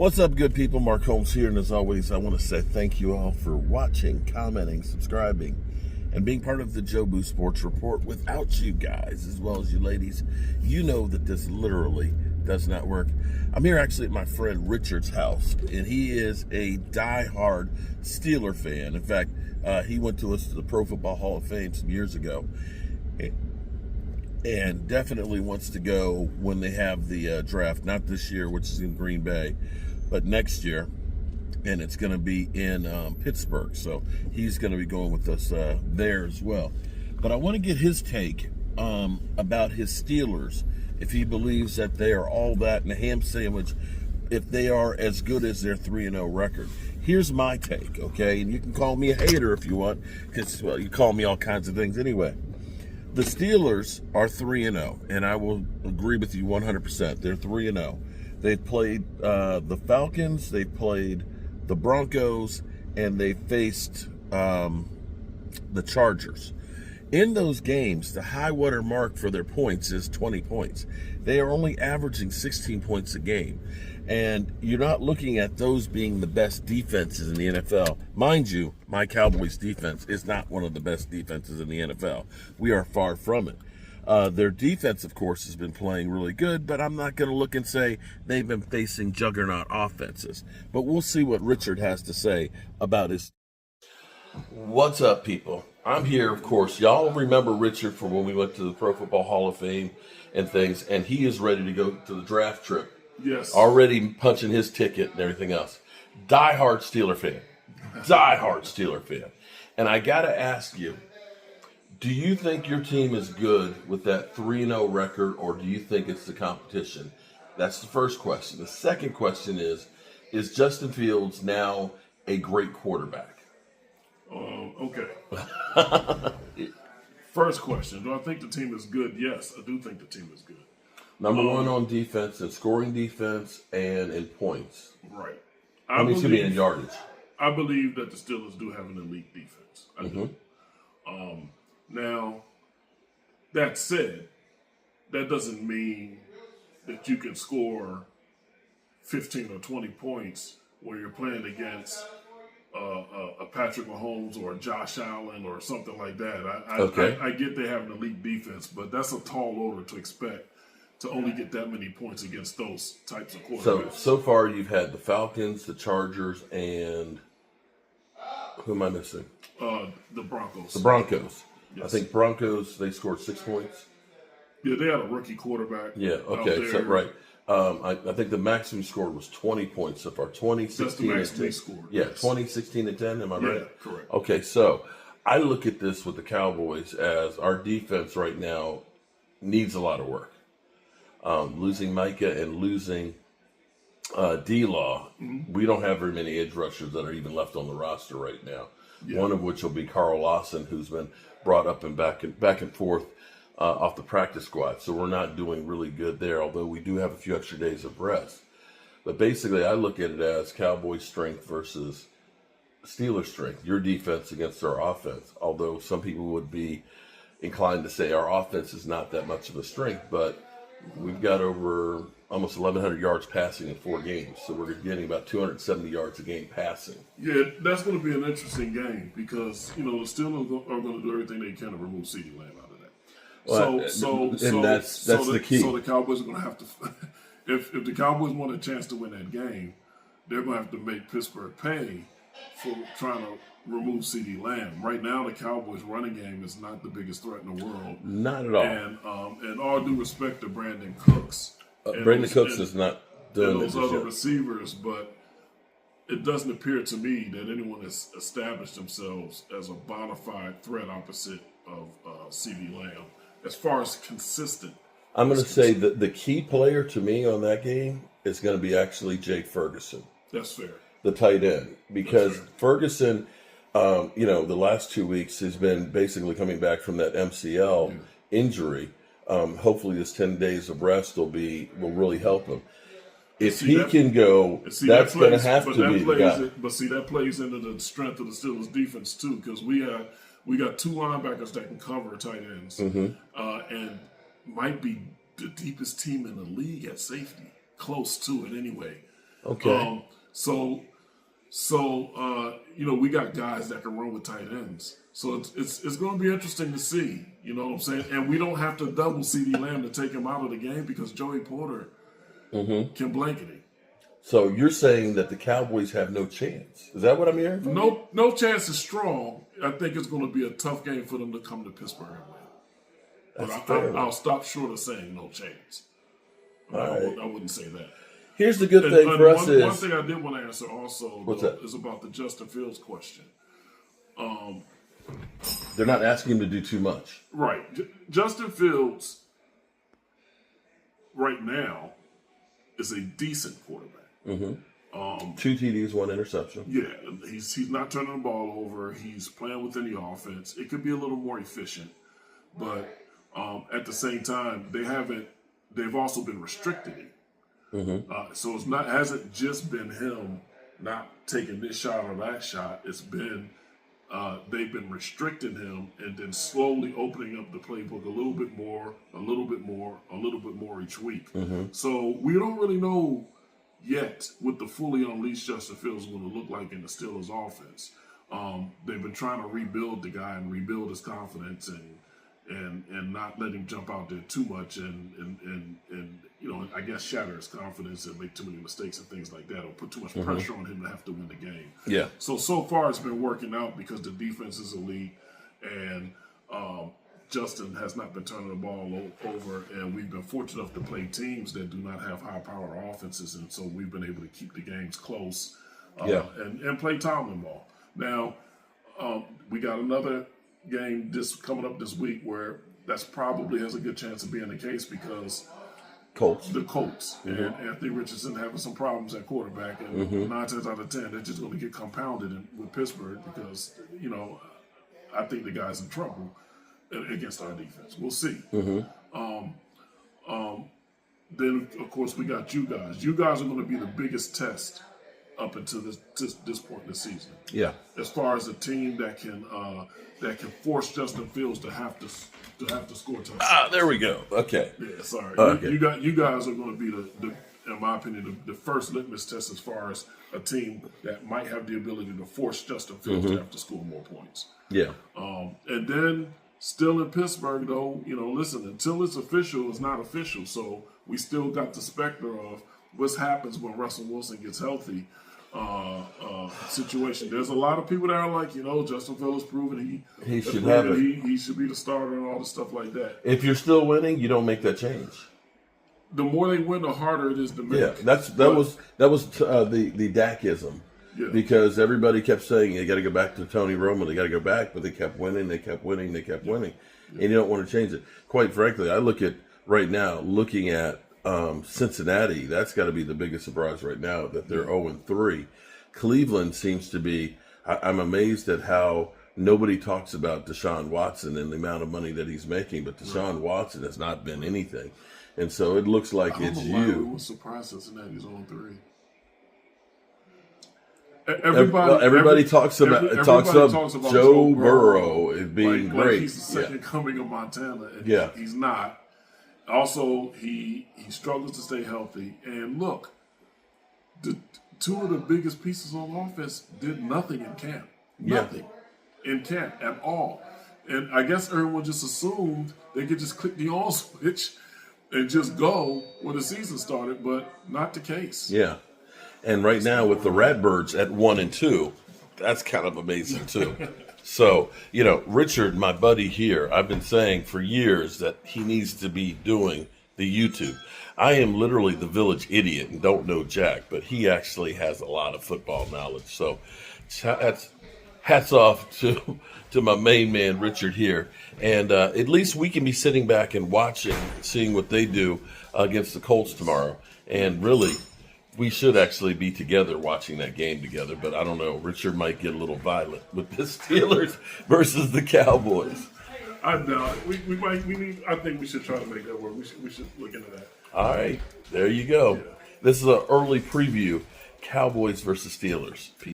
What's up, good people? Mark Holmes here, and as always, I want to say thank you all for watching, commenting, subscribing, and being part of the Joe Boo Sports Report. Without you guys, as well as you ladies, you know that this literally does not work. I'm here actually at my friend Richard's house, and he is a die-hard Steeler fan. In fact, he went to us to the Pro Football Hall of Fame some years ago, and definitely wants to go when they have the draft, not this year, which is in Green Bay, but next year, and it's going to be in Pittsburgh. So he's going to be going with us there as well. But I want to get his take about his Steelers, if he believes that they are all that in a ham sandwich, if they are as good as their 3-0 record. Here's my take, okay? And you can call me a hater if you want, because, well, you call me all kinds of things anyway. The Steelers are 3-0, and I will agree with you 100%. They're 3-0. They've played the Falcons, they've played the Broncos, and they faced the Chargers. In those games, the high water mark for their points is 20 points. They are only averaging 16 points a game. And you're not looking at those being the best defenses in the NFL. Mind you, my Cowboys defense is not one of the best defenses in the NFL. We are far from it. Their defense, of course, has been playing really good, but I'm not going to look and say they've been facing juggernaut offenses. But we'll see what Richard has to say about his. What's up, people? I'm here, of course. Y'all remember Richard from when we went to the Pro Football Hall of Fame and things, and he is ready to go to the draft trip. Yes. Already punching his ticket and everything else. Die-hard Steeler fan. Die-hard Steeler fan. And I got to ask you, do you think your team is good with that 3-0 record, or do you think it's the competition? That's the first question. The second question is Justin Fields now a great quarterback? Okay. First question, do I think the team is good? Yes, I do think the team is good. Number one on defense and scoring defense and in points. Right. I mean, excuse me, in yardage. I believe that the Steelers do have an elite defense. I do. Now, that said, that doesn't mean that you can score 15 or 20 points when you're playing against a Patrick Mahomes or a Josh Allen or something like that. I get they have an elite defense, but that's a tall order to expect to only get that many points against those types of quarterbacks. So far you've had the Falcons, the Chargers, and who am I missing? The Broncos. The Broncos. Yes. I think Broncos, they scored 6 points. Yeah, they had a rookie quarterback. Yeah, okay, so, right. I think the maximum score was 20 points so far. 20, 16, That's the maximum he scored. Yeah, yes. 20, 16, and 10, am I right? Yeah, correct. Okay, so I look at this with the Cowboys as our defense right now needs a lot of work. Losing Micah and losing D-Law, we don't have very many edge rushers that are even left on the roster right now. Yeah. One of which will be Carl Lawson, who's been brought up and back and forth off the practice squad. So we're not doing really good there, although we do have a few extra days of rest. But basically, I look at it as Cowboys' strength versus Steelers' strength. Your defense against our offense, although some people would be inclined to say our offense is not that much of a strength, but we've got over almost 1,100 yards passing in 4 games, so we're getting about 270 yards a game passing. Yeah, that's going to be an interesting game because, the Steelers are going to do everything they can to remove CeeDee Lamb out of that. Well, that's the key. So the Cowboys are going to have to, if the Cowboys want a chance to win that game, they're going to have to make Pittsburgh pay for trying to remove CeeDee Lamb. Right now, the Cowboys' running game is not the biggest threat in the world. Not at all. And all due respect to Brandon Cooks. Brandon Cooks is not doing those other receivers, but it doesn't appear to me that anyone has established themselves as a bona fide threat opposite of CeeDee Lamb as far as consistent. I'm going to say that the key player to me on that game is going to be actually Jake Ferguson. That's fair. The tight end, because Ferguson, the last 2 weeks has been basically coming back from that MCL injury. Hopefully this 10 days of rest will really help him. If he can go, that's going to have to be the guy. But see, that plays into the strength of the Steelers defense too, because we got 2 linebackers that can cover tight ends, and might be the deepest team in the league at safety, close to it anyway. Okay. We got guys that can run with tight ends. So it's going to be interesting to see. You know what I'm saying? And we don't have to double CeeDee Lamb to take him out of the game because Joey Porter can blanket him. So you're saying that the Cowboys have no chance? Is that what I'm hearing? No chance is strong. I think it's going to be a tough game for them to come to Pittsburgh and win. But I'll stop short of saying no chance. I wouldn't say that. Here's the good thing for us is... One thing I did want to answer also is about the Justin Fields question. They're not asking him to do too much. Right. Justin Fields, right now, is a decent quarterback. 2 TDs, 1 interception. Yeah, he's not turning the ball over. He's playing within the offense. It could be a little more efficient, but at the same time, they've also been restricted him. So hasn't just been him not taking this shot or that shot. It's been they've been restricting him and then slowly opening up the playbook a little bit more each week. So we don't really know yet what the fully unleashed Justin Fields is going to look like in the Steelers offense. They've been trying to rebuild the guy and rebuild his confidence and not let him jump out there too much and I guess shatter his confidence and make too many mistakes and things like that, or put too much pressure on him to have to win the game. Yeah. So far it's been working out because the defense is elite and Justin has not been turning the ball over, and we've been fortunate enough to play teams that do not have high-power offenses, and so we've been able to keep the games close and play Tomlin ball. Now, we got another game coming up this week where that's probably has a good chance of being the case because the Colts and Anthony Richardson having some problems at quarterback, and 9 times out of 10 they're just going to get compounded with Pittsburgh because I think the guy's in trouble against our defense. We'll see. Then of course we got you guys. You guys are going to be the biggest test up until this point in the season. Yeah. As far as a team that can force Justin Fields to have to score touchdowns. There we go. Okay. Yeah. Sorry. Okay. You guys are going to be the in my opinion the first litmus test as far as a team that might have the ability to force Justin Fields to have to score more points. Yeah. And then still in Pittsburgh though, listen, until it's official, it's not official. So we still got the specter of what happens when Russell Wilson gets healthy. Situation. There's a lot of people that are like, Justin Fields proven he should have it. He should be the starter and all the stuff like that. If you're still winning, you don't make that change. The more they win, the harder it is to make. Yeah, that was the Dakism. Yeah. Because everybody kept saying you got to go back to Tony Romo, they got to go back, but they kept winning, and you don't want to change it. Quite frankly, I look at right now, looking at Cincinnati, that's got to be the biggest surprise right now that they're 0-3. Cleveland seems to be. I'm amazed at how nobody talks about Deshaun Watson and the amount of money that he's making, but Deshaun Watson has not been anything, and so it looks like it's you. I was surprised Cincinnati's 0-3. Everybody talks about Joe Burrow as being great. Like he's the second coming of Montana, and he's not. Also, he struggles to stay healthy. And look, two of the biggest pieces on offense did nothing in camp. Nothing in camp at all. And I guess everyone just assumed they could just click the on switch and just go when the season started, but not the case. Yeah. And right now with the Ratbirds at 1-2, that's kind of amazing too. So, Richard, my buddy here, I've been saying for years that he needs to be doing the YouTube. I am literally the village idiot and don't know jack, but he actually has a lot of football knowledge. So hats off to my main man, Richard, here. And at least we can be sitting back and watching, seeing what they do against the Colts tomorrow. And really, we should actually be together watching that game together, but I don't know. Richard might get a little violent with the Steelers versus the Cowboys. I doubt it. I think we should try to make that work. We should look into that. All right, there you go. Yeah. This is an early preview: Cowboys versus Steelers.